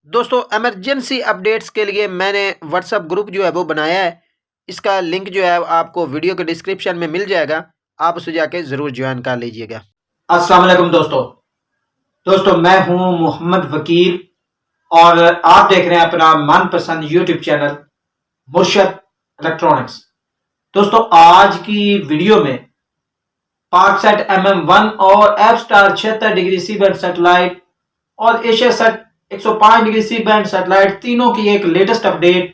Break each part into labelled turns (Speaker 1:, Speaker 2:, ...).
Speaker 1: दोस्तों emergency updates के लिए मैंने व्हाट्सएप ग्रुप जो है वो बनाया है। इसका लिंक जो है आपको वीडियो के डिस्क्रिप्शन में मिल जाएगा। आप उसे जाके ज़रूर ज्वाइन कर लीजिएगा।
Speaker 2: अस्सलाम वालेकुम दोस्तों मैं हूं मोहम्मद वकील और आप देख रहे हैं अपना मनपसंद यूट्यूब चैनल मुर्शद इलेक्ट्रॉनिक्स। दोस्तों आज की वीडियो में पाकसेट MM1 और F star 76 degree C band satellite और Asia sat 105 degree C band satellite तीनों की एक लेटेस्ट अपडेट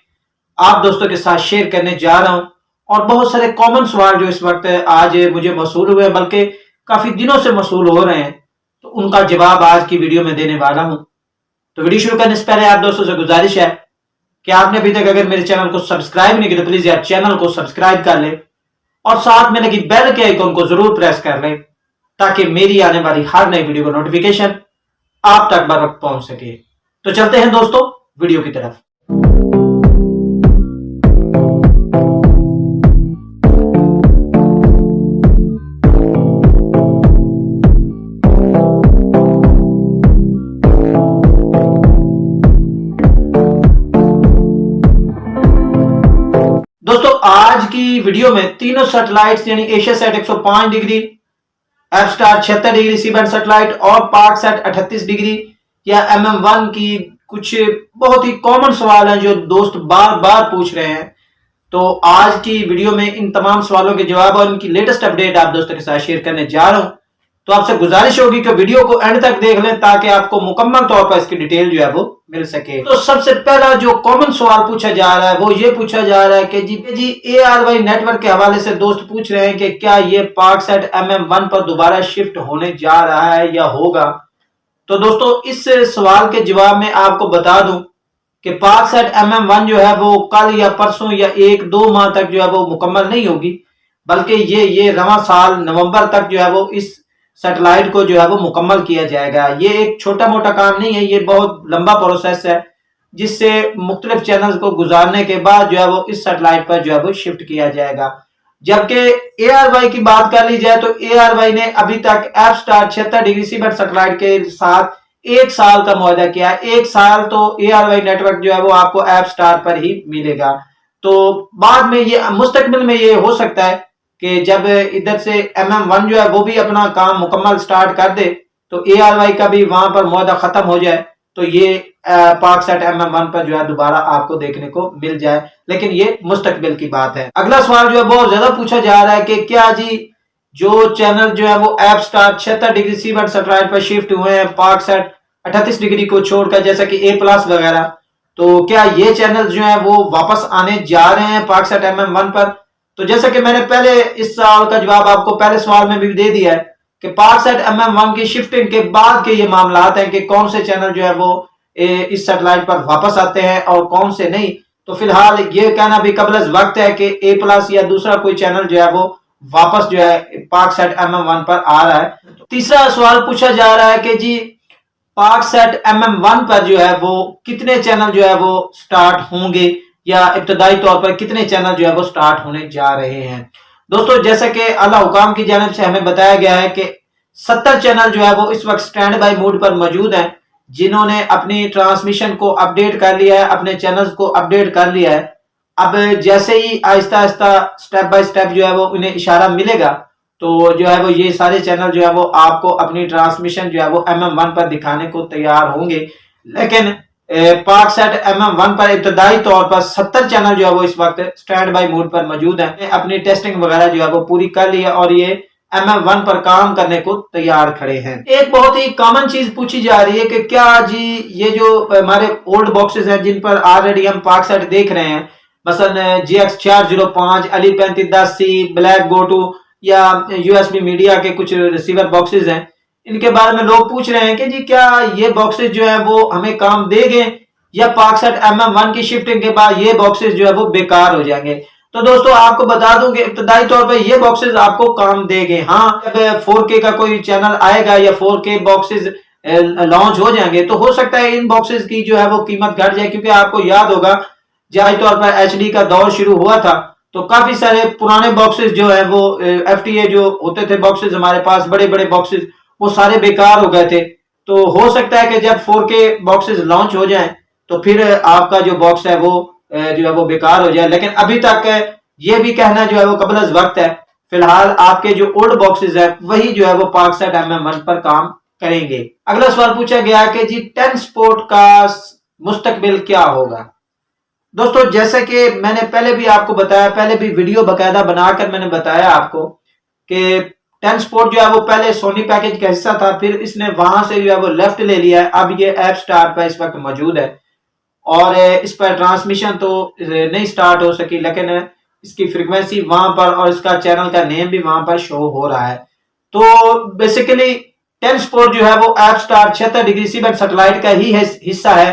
Speaker 2: आप दोस्तों के साथ शेयर करने जा रहा हूं। और बहुत सारे कॉमन सवाल जो इस वक्त आज मुझे मसूल हुए, बल्कि काफी दिनों से मसूल हो रहे हैं, तो उनका जवाब आज की वीडियो में देने वाला हूं। तो वीडियो शुरू करने से पहले आप दोस्तों से गुजारिश है कि आपने अभी तक अगर मेरे चैनल को सब्सक्राइब नहीं किया तो प्लीज यार चैनल को सब्सक्राइब कर ले और साथ में लगी बेल के आइकन को जरूर प्रेस कर ले ताकि मेरी आने वाली हर नई वीडियो का नोटिफिकेशन आप तक बर वक्त पहुंच सके। तो चलते हैं दोस्तों वीडियो की तरफ। दोस्तों आज की वीडियो में तीनों सैटेलाइट्स यानी Asia sat 105 degree, F star 76 degree C band satellite और पाक सेट 38 डिग्री या MM1 की कुछ बहुत ही कॉमन सवाल हैं जो दोस्त बार बार पूछ रहे हैं। तो आज की वीडियो में इन तमाम सवालों के जवाब और इनकी लेटेस्ट अपडेट आप दोस्तों के साथ शेयर करने जा रहा हूं। तो आपसे गुजारिश होगी कि वीडियो को एंड तक देख लें ताकि आपको मुकम्मल तौर पर इसकी डिटेल जो है वो मिल सके। तो सबसे पहला जो कॉमन सवाल पूछा जा रहा है वो ये पूछा जा रहा है कि जी ARY नेटवर्क के हवाले से दोस्त पूछ रहे हैं कि क्या ये पाकसेट MM1 पर दोबारा शिफ्ट होने जा रहा है या होगा। तो दोस्तों इस सवाल के जवाब में आपको बता दूं कि पाकसेट MM1 जो है वो कल या परसों या 1-2 माह तक जो है वो मुकम्मल नहीं होगी, बल्कि ये रवां साल नवंबर तक जो है वो इस सैटेलाइट को जो है वो मुकम्मल किया जाएगा। ये एक छोटा मोटा काम नहीं है, ये बहुत लंबा प्रोसेस है जिससे मुख्तलिफ चैनल्स को गुजारने के बाद जो है वो इस सैटेलाइट पर जो है वो शिफ्ट किया जाएगा। जबकि ARY की बात कर ली जाए तो ARY ने अभी तक F star 76 degree C band satellite के साथ 1 साल का मुआहदा किया है। 1 साल तो ARY नेटवर्क जो है वो आपको एफ स्टार पर ही मिलेगा। तो बाद में ये मुस्तकबिल में ये हो सकता है कि जब इधर से MM1 जो है वो भी अपना काम मुकम्मल स्टार्ट कर दे तो ARY का भी वहां पर मुआहदा खत्म हो जाए तो ये पाकसेट MM1 पर जो है दोबारा आपको देखने को मिल जाए, लेकिन ये मुस्तकबिल की बात है। अगला सवाल जो है बहुत ज्यादा पूछा जा रहा है कि क्या जी जो चैनल जो है वो F star 76 degree C band satellite पर शिफ्ट हुए हैं पाकसेट 38 डिग्री को छोड़कर, जैसा कि A+ वगैरह, तो क्या ये चैनल जो है वो वापस आने जा रहे हैं पाकसेट MM1 पर। तो जैसा कि मैंने पहले इस सवाल का जवाब आपको पहले सवाल में भी दे दिया है कि पाकसेट MM1 की शिफ्टिंग के बाद के ये मामला हैं कि कौन से चैनल जो है वो इस सैटेलाइट पर वापस आते हैं और कौन से नहीं। तो फिलहाल ये कहना भी कबल वक्त है कि A+ या दूसरा कोई चैनल जो है वो वापस जो है पाकसेट MM1 पर आ रहा है। तीसरा सवाल पूछा जा रहा है कि जी पाकसेट MM1 पर जो है वो कितने चैनल जो है वो स्टार्ट होंगे या इब्तदाई तौर पर कितने चैनल जो है वो स्टार्ट होने जा रहे हैं। दोस्तों जैसा कि अल्लाह हुकाम की जानिब से हमें बताया गया है कि 70 चैनल जो है वो इस वक्त स्टैंड बाय मोड पर मौजूद हैं, जिन्होंने अपनी ट्रांसमिशन को अपडेट कर लिया है, अपने चैनल्स को अपडेट कर लिया है। अब जैसे ही Aahista Aahista step by step जो है वो उन्हें इशारा मिलेगा तो जो है वो ये सारे चैनल जो है वो आपको अपनी ट्रांसमिशन जो है वो MM1 पर दिखाने को तैयार होंगे। लेकिन पाकसेट MM1 पर इब्तदाई तौर पर 70 चैनल जो है वो इस वक्त स्टैंड बाय मोड पर मौजूद हैं। अपनी टेस्टिंग वगैरह जो है वो पूरी कर ली है और ये MM1 पर काम करने को तैयार खड़े हैं। एक बहुत ही कॉमन चीज पूछी जा रही है कि क्या जी ये जो हमारे ओल्ड बॉक्सेस हैं जिन पर ऑलरेडी हम पाकसेट देख रहे हैं, मसलन GX405, Ali 3510C, black gotu या USB मीडिया के कुछ रिसीवर बॉक्सेस हैं, इनके बारे में लोग पूछ रहे हैं कि जी क्या ये बॉक्सेस जो है वो हमें काम देंगे या पाकसेट MM1 की शिफ्टिंग के बाद ये बॉक्सेस जो है वो बेकार हो जाएंगे। तो दोस्तों आपको बता दूं कि इब्तदाई तौर पर ये बॉक्सेस आपको काम देंगे। हाँ, जब 4K का कोई चैनल आएगा या 4K बॉक्सेस लॉन्च हो जाएंगे तो हो सकता है इन बॉक्सेस की जो है वो कीमत घट जाए, क्योंकि आपको याद होगा जाहिर तौर पर HD का दौर शुरू हुआ था तो काफी सारे पुराने बॉक्सेस जो है वो FTA जो होते थे बॉक्सेस हमारे पास, बड़े बड़े बॉक्सेस, वो सारे बेकार हो गए थे। तो हो सकता है कि जब 4K बॉक्सेस लॉन्च हो जाएं तो फिर आपका जो बॉक्स है वो जो है वो बेकार हो जाए, लेकिन अभी तक ये भी कहना जो है वो कबल अज़ वक्त है। फिलहाल आपके जो ओल्ड बॉक्सेस है वही जो है वो पाकसेट MM1 पर काम करेंगे। अगला सवाल पूछा गया कि जी 10 स्पोर्ट का मुस्तकबिल क्या होगा। दोस्तों जैसे कि मैंने पहले भी आपको बताया, पहले भी वीडियो बकायदा बनाकर मैंने बताया आपको कि 10 स्पोर्ट जो है वो पहले सोनी पैकेज का हिस्सा था, फिर इसने वहां से जो है वो लेफ्ट ले लिया है। अब ये ऐप स्टार पर इस वक्त मौजूद है और इस पर ट्रांसमिशन तो नहीं स्टार्ट हो सकी, लेकिन इसकी फ्रीक्वेंसी वहां पर और इसका चैनल का नेम भी वहां पर शो हो रहा है। तो बेसिकली 10 स्पोर्ट जो है वो Apstar 76 degree C band satellite का ही हिस्सा है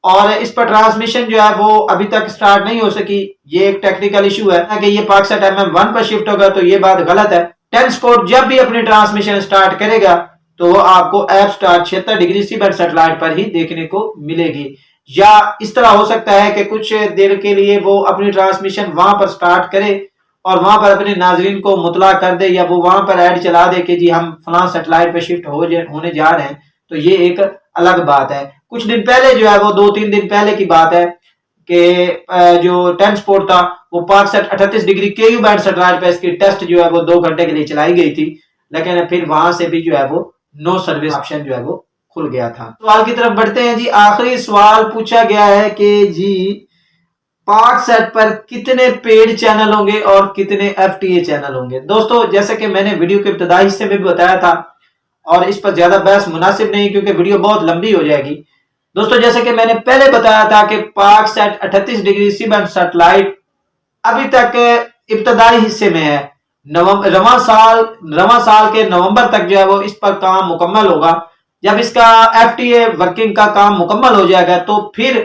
Speaker 2: और इस पर ट्रांसमिशन जो है वो अभी तक स्टार्ट नहीं हो सकी। ये एक टेक्निकल इशू है कि ये पाकसेट MM1 पर शिफ्ट होगा, तो ये बात गलत है। 10 स्पोर्ट जब भी अपनी ट्रांसमिशन स्टार्ट करेगा तो वो आपको Apstar 76 degree C band satellite पर ही देखने को मिलेगी, या इस तरह हो सकता है कि कुछ देर के लिए वो अपनी ट्रांसमिशन वहां पर स्टार्ट करे और वहां पर अपने नाजरीन को मुतला कर दे, या वो वहां पर ऐड चला दे कि जी हम फलां सैटेलाइट पर शिफ्ट होने जा रहे हैं, तो ये एक अलग बात है। कुछ दिन पहले जो है वो 2-3 दिन पहले की बात है कि जो 10 स्पोर्ट था वो पाकसेट 38 डिग्री KU बैंड सैटेलाइट पर इसकी टेस्ट जो है वो 2 घंटे के लिए चलाई गई थी, लेकिन फिर वहां से भी जो है वो नो सर्विस ऑप्शन जो है वो खुल गया था। सवाल की तरफ बढ़ते हैं जी। आखिरी सवाल पूछा गया है कि जी पाकसेट पर कितने पेड चैनल होंगे और कितने FTA चैनल होंगे। दोस्तों जैसे कि मैंने वीडियो के इब्तदाई हिस्से में भी बताया था और इस पर ज्यादा बहस मुनासिब नहीं क्योंकि वीडियो बहुत लंबी हो जाएगी। दोस्तों जैसे कि मैंने पहले बताया था कि पाकसेट 38 डिग्री सी बैंड सैटेलाइट अभी तक इब्तदाई हिस्से में है। रवां साल के नवंबर तक जो है वो इस पर काम मुकम्मल होगा। जब इसका FTA वर्किंग का काम मुकम्मल हो जाएगा तो फिर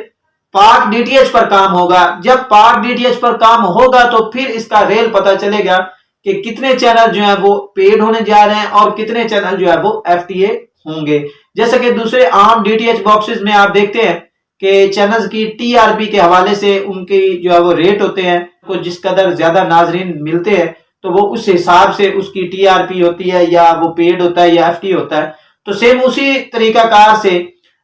Speaker 2: पाक DTH पर काम होगा। जब पाक DTH पर काम होगा तो फिर इसका रेल पता चलेगा कि कितने चैनल जो है वो पेड होने जा रहे हैं और कितने चैनल जो है वो FTA होंगे। जैसे कि दूसरे आम DTH बॉक्सेस में आप देखते हैं कि चैनल्स की TRP के हवाले से उनकी जो है वो रेट होते हैं, को जिस कदर ज्यादा नाजरीन मिलते हैं तो वो उस हिसाब से उसकी TRP होती है, या वो पेड होता है या FTA होता है। तो सेम उसी तरीकाकार से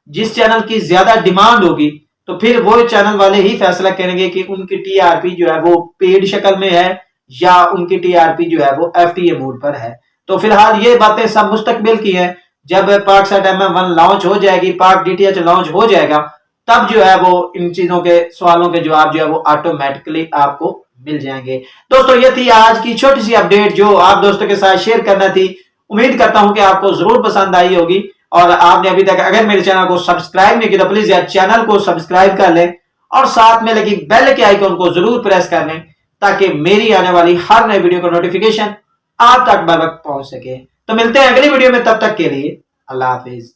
Speaker 2: जिस चैनल की ज्यादा डिमांड होगी तो फिर वो चैनल वाले ही फैसला करेंगे कि उनकी TRP जो है वो पेड शक्ल में है या उनकी TRP जो है वो FTA मोड पर है। तो फिलहाल ये बातें सब मुस्तकबिल की हैं। जब पाकसेट MM1 लॉन्च हो जाएगी, पाक DTH लॉन्च हो जाएगा, तब जो है वो इन चीजों के सवालों के जवाब जो है वो ऑटोमेटिकली आपको मिल जाएंगे। दोस्तों ये थी आज की छोटी सी अपडेट जो आप दोस्तों के साथ शेयर करना थी। उम्मीद करता हूं कि आपको जरूर पसंद आई होगी और आपने अभी तक अगर मेरे चैनल को सब्सक्राइब नहीं किया तो प्लीज यार चैनल को सब्सक्राइब कर लें और साथ में लगी बेल के आइकन को जरूर प्रेस कर लें ताकि मेरी आने वाली हर नई वीडियो का नोटिफिकेशन आप तक बर वक्त पहुंच सके। तो मिलते हैं अगली वीडियो में, तब तक के लिए अल्लाह हाफिज।